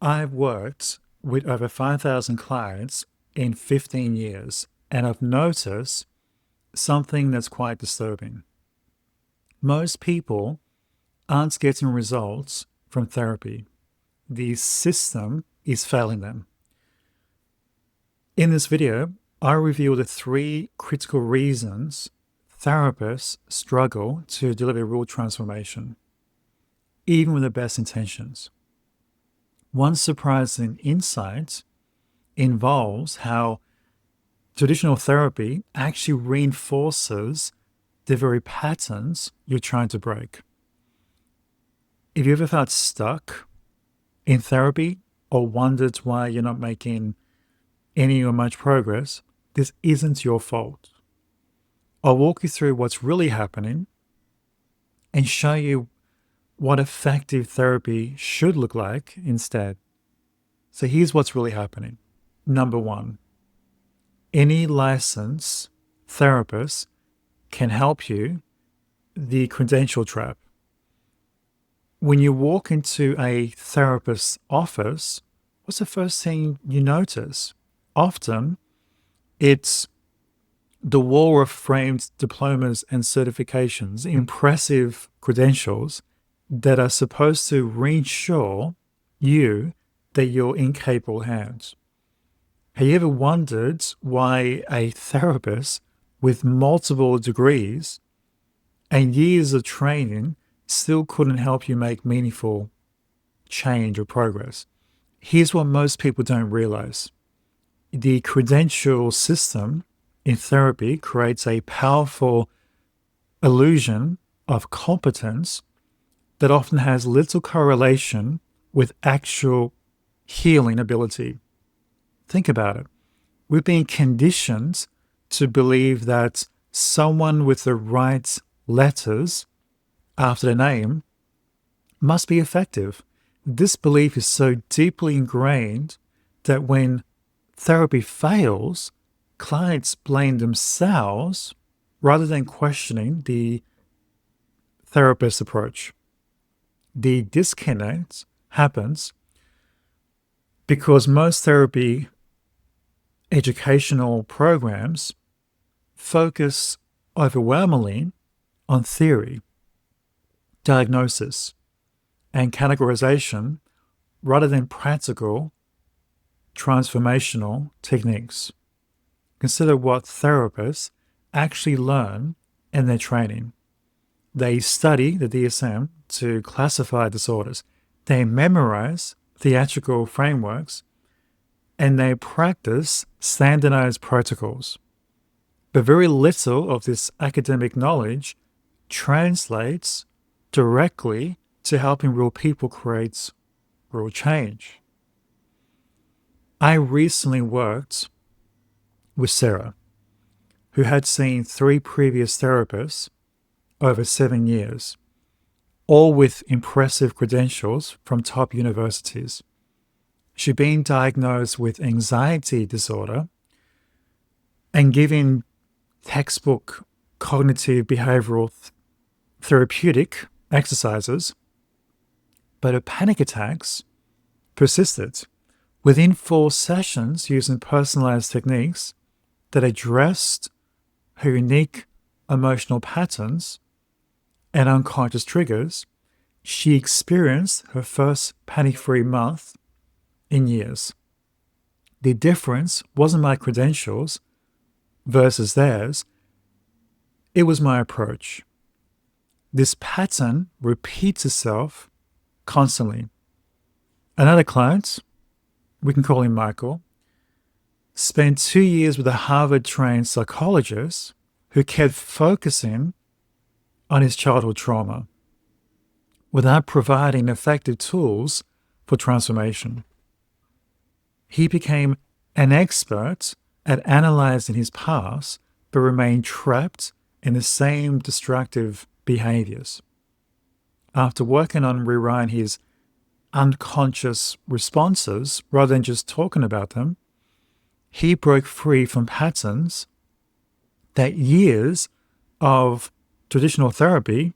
I've worked with over 5,000 clients in 15 years, and I've noticed something that's quite disturbing. Most people aren't getting results from therapy. The system is failing them. In this video, I reveal the 3 critical reasons therapists struggle to deliver real transformation, even with the best intentions. One surprising insight involves how traditional therapy actually reinforces the very patterns you're trying to break. If you ever felt stuck in therapy or wondered why you're not making any or much progress, this isn't your fault. I'll walk you through what's really happening and show you what effective therapy should look like instead. So here's what's really happening. Number 1, any licensed therapist can help you. The credential trap. When you walk into a therapist's office, what's the first thing you notice? Often, it's the wall of framed diplomas and certifications, impressive credentials that are supposed to reassure you that you're in capable hands. Have you ever wondered why a therapist with multiple degrees and years of training still couldn't help you make meaningful change or progress? Here's what most people don't realize. The credential system in therapy creates a powerful illusion of competence that often has little correlation with actual healing ability. Think about it. We've been conditioned to believe that someone with the right letters after their name must be effective. This belief is so deeply ingrained that when therapy fails, clients blame themselves rather than questioning the therapist's approach. The disconnect happens because most therapy educational programs focus overwhelmingly on theory, diagnosis, and categorization rather than practical, transformational techniques. Consider what therapists actually learn in their training. They study the DSM to classify disorders. They memorize theatrical frameworks, and they practice standardized protocols. But very little of this academic knowledge translates directly to helping real people create real change. I recently worked with Sarah, who had seen 3 previous therapists over 7 years, all with impressive credentials from top universities. She'd been diagnosed with anxiety disorder and given textbook cognitive behavioral therapeutic exercises, but her panic attacks persisted. Within 4 sessions, using personalized techniques that addressed her unique emotional patterns and unconscious triggers, she experienced her first panic-free month in years. The difference wasn't my credentials versus theirs, it was my approach. This pattern repeats itself constantly. Another client, we can call him Michael, spent 2 years with a Harvard-trained psychologist who kept focusing on his childhood trauma without providing effective tools for transformation. He became an expert at analyzing his past, but remained trapped in the same destructive behaviors. After working on rewriting his unconscious responses rather than just talking about them, he broke free from patterns that years of traditional therapy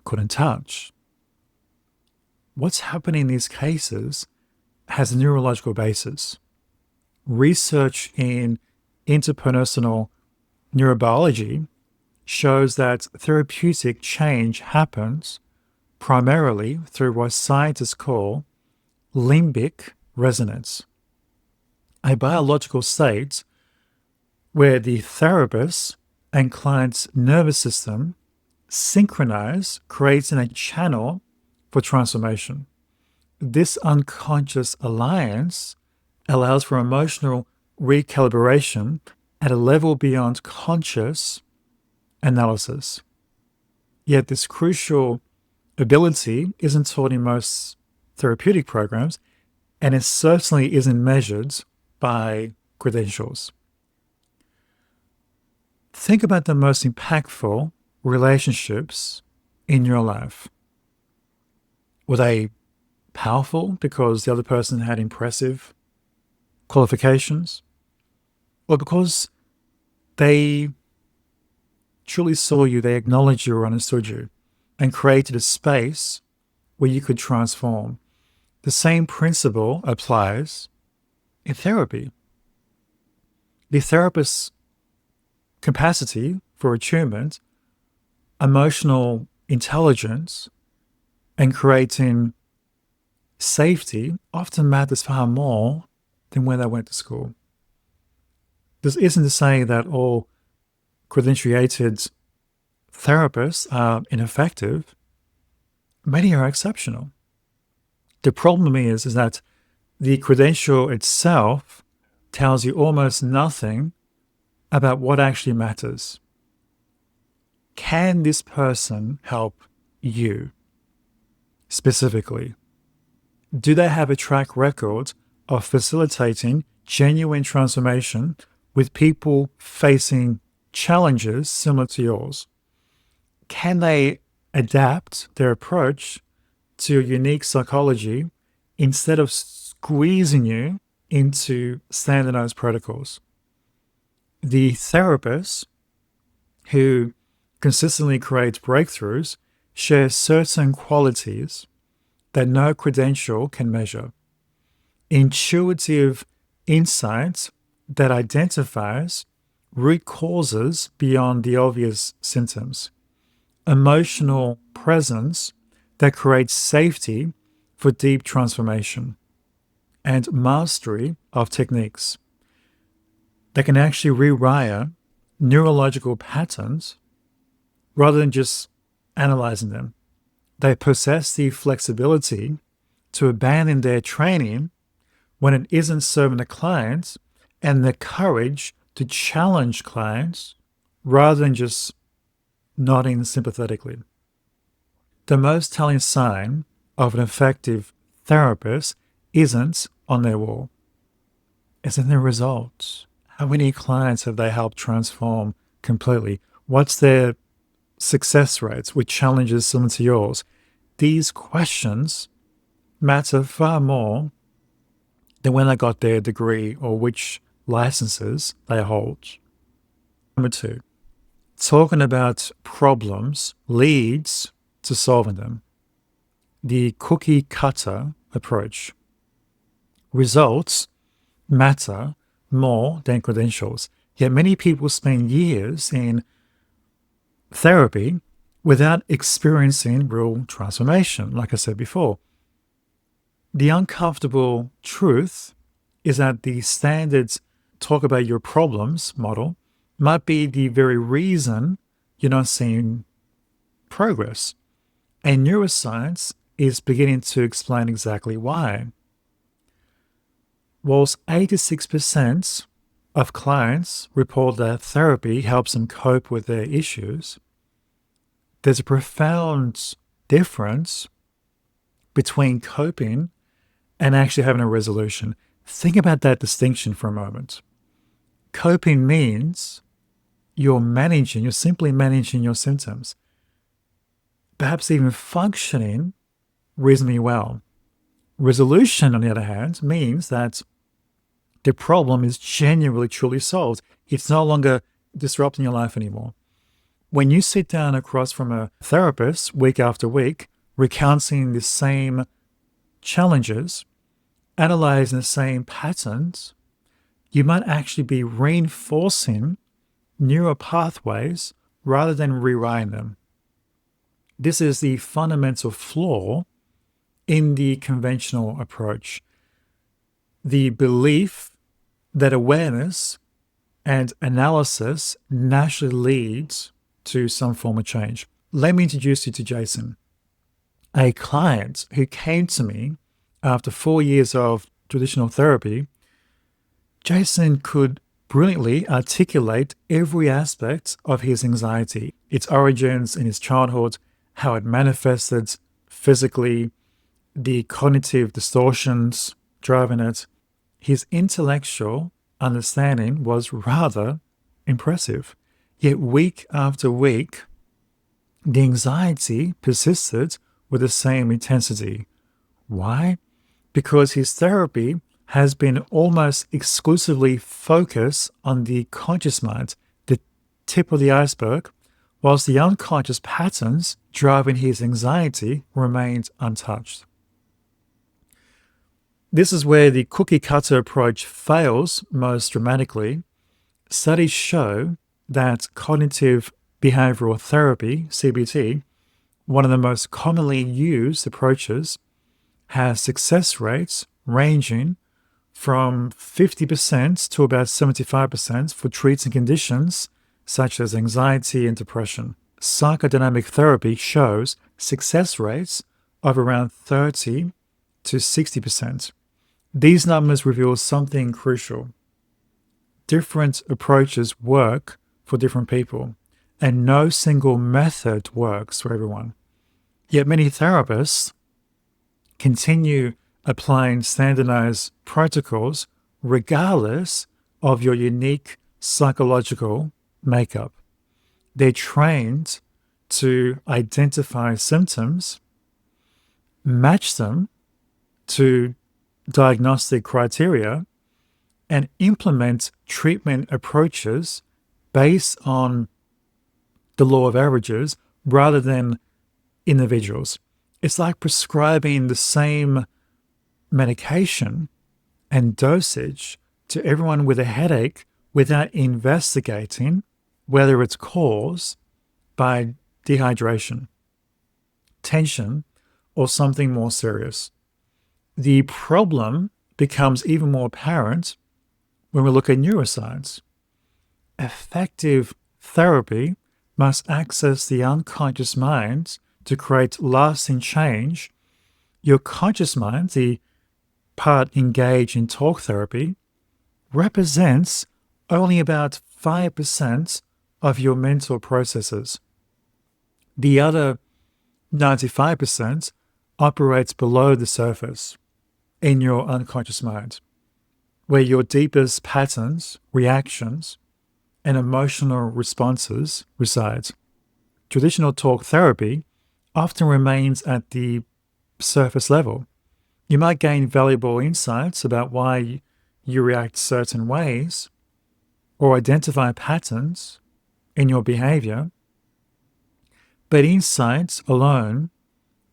couldn't touch. What's happening in these cases has a neurological basis. Research in interpersonal neurobiology shows that therapeutic change happens primarily through what scientists call limbic resonance, a biological state where the therapist and client's nervous system synchronize, creating a channel for transformation. This unconscious alliance allows for emotional recalibration at a level beyond conscious analysis. Yet this crucial ability isn't taught in most therapeutic programs, and it certainly isn't measured by credentials. Think about the most impactful relationships in your life. Were they powerful because the other person had impressive qualifications? Or because they truly saw you, they acknowledged you or understood you, and created a space where you could transform? The same principle applies in therapy. The therapist's capacity for attunement, emotional intelligence, and creating safety often matters far more than where they went to school. This isn't to say that all credentiated therapists are ineffective. Many are exceptional. The problem is that the credential itself tells you almost nothing about what actually matters. Can this person help you specifically? Do they have a track record of facilitating genuine transformation with people facing challenges similar to yours? Can they adapt their approach to your unique psychology instead of squeezing you into standardized protocols? The therapist who consistently creates breakthroughs shares certain qualities that no credential can measure. Intuitive insights that identifies root causes beyond the obvious symptoms. Emotional presence that creates safety for deep transformation. And mastery of techniques that can actually rewire neurological patterns rather than just analyzing them. They possess the flexibility to abandon their training when it isn't serving the client, and the courage to challenge clients rather than just nodding sympathetically. The most telling sign of an effective therapist isn't on their wall. It's in their results. How many clients have they helped transform completely? What's their success rates with challenges similar to yours? These questions matter far more than when they got their degree or which licenses they hold. Number 2, talking about problems leads to solving them. The cookie cutter approach. Results matter more than credentials. Yet many people spend years in therapy without experiencing real transformation, like I said before. The uncomfortable truth is that the standard talk about your problems model might be the very reason you're not seeing progress. And neuroscience is beginning to explain exactly why. Whilst 86% of clients report that therapy helps them cope with their issues, there's a profound difference between coping and actually having a resolution. Think about that distinction for a moment. Coping means you're simply managing your symptoms, perhaps even functioning reasonably well. Resolution, on the other hand, means that the problem is genuinely, truly solved. It's no longer disrupting your life anymore. When you sit down across from a therapist week after week, recounting the same challenges, analyzing the same patterns, you might actually be reinforcing neural pathways rather than rewriting them. This is the fundamental flaw in the conventional approach. The belief that awareness and analysis naturally leads to some form of change. Let me introduce you to Jason, a client who came to me after 4 years of traditional therapy. Jason could brilliantly articulate every aspect of his anxiety, its origins in his childhood, how it manifested physically, the cognitive distortions driving it. His intellectual understanding was rather impressive. Yet week after week, the anxiety persisted with the same intensity. Why? Because his therapy has been almost exclusively focused on the conscious mind, the tip of the iceberg, whilst the unconscious patterns driving his anxiety remained untouched. This is where the cookie cutter approach fails most dramatically. Studies show that cognitive behavioral therapy, CBT, one of the most commonly used approaches, has success rates ranging from 50% to about 75% for treating conditions such as anxiety and depression. Psychodynamic therapy shows success rates of around 30 to 60%. These numbers reveal something crucial. Different approaches work for different people, and no single method works for everyone. Yet many therapists continue applying standardized protocols regardless of your unique psychological makeup. They're trained to identify symptoms, match them to diagnostic criteria, and implement treatment approaches based on the law of averages rather than individuals. It's like prescribing the same medication and dosage to everyone with a headache without investigating whether it's caused by dehydration, tension, or something more serious. The problem becomes even more apparent when we look at neuroscience. Effective therapy must access the unconscious mind to create lasting change. Your conscious mind, the part engaged in talk therapy, represents only about 5% of your mental processes. The other 95% operates below the surface in your unconscious mind, where your deepest patterns, reactions, and emotional responses reside. Traditional talk therapy often remains at the surface level. You might gain valuable insights about why you react certain ways or identify patterns in your behavior, but insights alone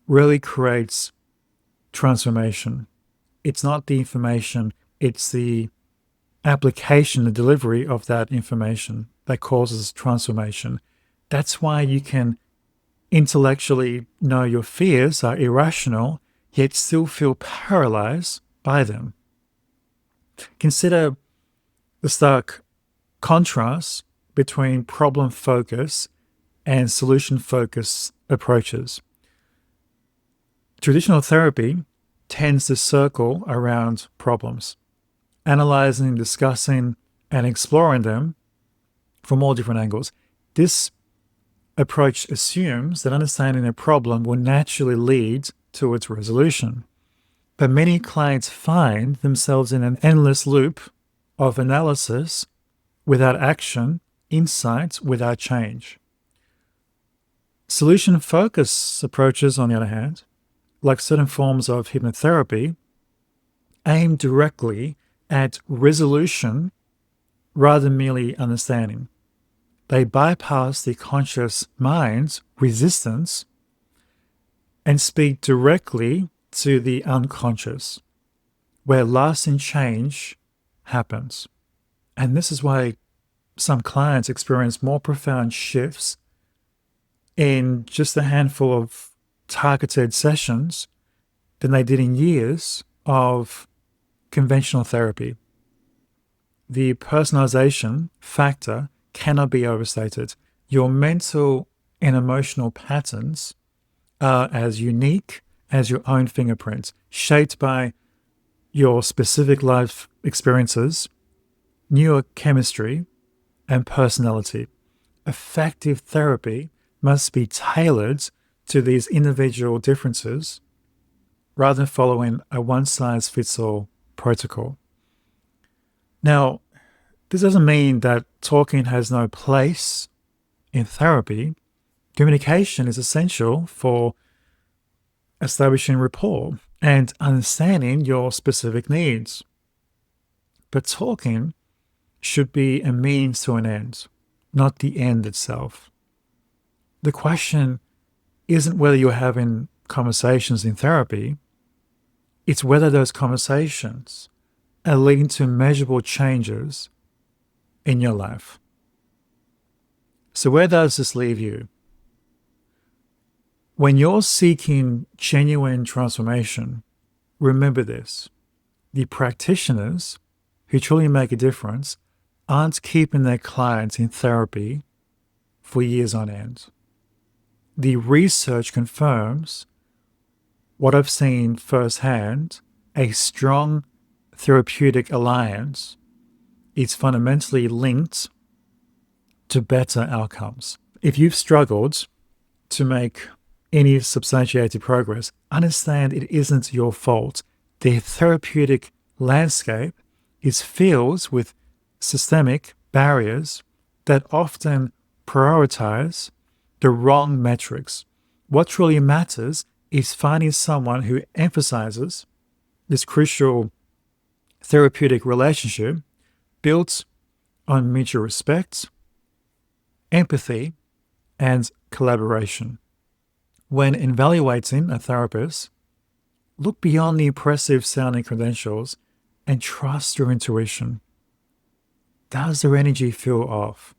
rarely creates transformation. It's not the information, it's the application, the delivery of that information that causes transformation. That's why you can intellectually know your fears are irrational, yet still feel paralyzed by them. Consider the stark contrast between problem focus and solution focus approaches. Traditional therapy tends to circle around problems, analyzing, discussing, and exploring them from all different angles. This approach assumes that understanding a problem will naturally lead to its resolution. But many clients find themselves in an endless loop of analysis without action, insights without change. Solution focus approaches, on the other hand, like certain forms of hypnotherapy, aim directly at resolution rather than merely understanding. They bypass the conscious mind's resistance and speak directly to the unconscious. where lasting change happens. And this is why some clients experience more profound shifts in just a handful of targeted sessions than they did in years of conventional therapy. The personalization factor cannot be overstated. Your mental and emotional patterns are as unique as your own fingerprints, shaped by your specific life experiences, neurochemistry, and personality. Effective therapy must be tailored to these individual differences rather than following a one-size-fits-all protocol. Now, this doesn't mean that talking has no place in therapy. Communication is essential for establishing rapport and understanding your specific needs. But talking should be a means to an end, not the end itself. The question isn't whether you're having conversations in therapy, it's whether those conversations are leading to measurable changes in your life. So where does this leave you? When you're seeking genuine transformation, remember this. The practitioners who truly make a difference aren't keeping their clients in therapy for years on end. The research confirms what I've seen firsthand: a strong therapeutic alliance is fundamentally linked to better outcomes. If you've struggled to make any substantiated progress, understand it isn't your fault. The therapeutic landscape is filled with systemic barriers that often prioritize the wrong metrics. What truly matters is finding someone who emphasizes this crucial therapeutic relationship built on mutual respect, empathy, and collaboration. When evaluating a therapist, look beyond the impressive sounding credentials and trust your intuition. Does their energy feel off?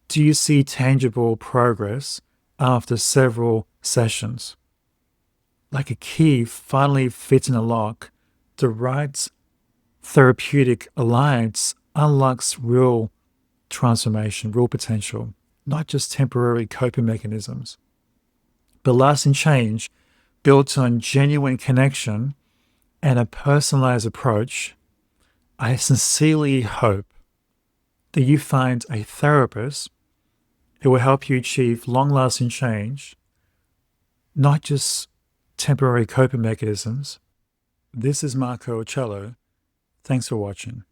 Do you see tangible progress after several sessions? Like a key finally fits in a lock, the right therapeutic alliance unlocks real transformation, real potential, not just temporary coping mechanisms, but lasting change built on genuine connection and a personalized approach. I sincerely hope that you find a therapist who will help you achieve long-lasting change, not just temporary coping mechanisms. This is Marco Ocello. Thanks for watching.